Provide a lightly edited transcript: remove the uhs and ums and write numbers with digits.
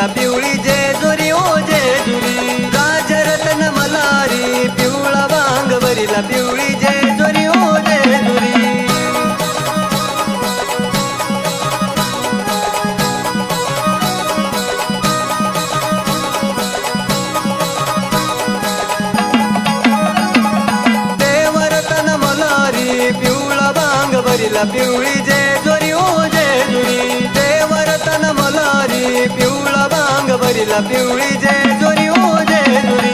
भरिला पिवळी जेजुरी ओ जेजुरी राजरत्न मल्हारी पिवळा वांग भरिला पिवळी जेजुरी ओ जेजुरी देवरत्न मल्हारी पिवळा वांग भरिला पिवळी जेजुरी ओ जेजुरी देवरत्न मल्हारी पिवळा वांग भरिला पिवळी जेजुरी ओ जेजुरी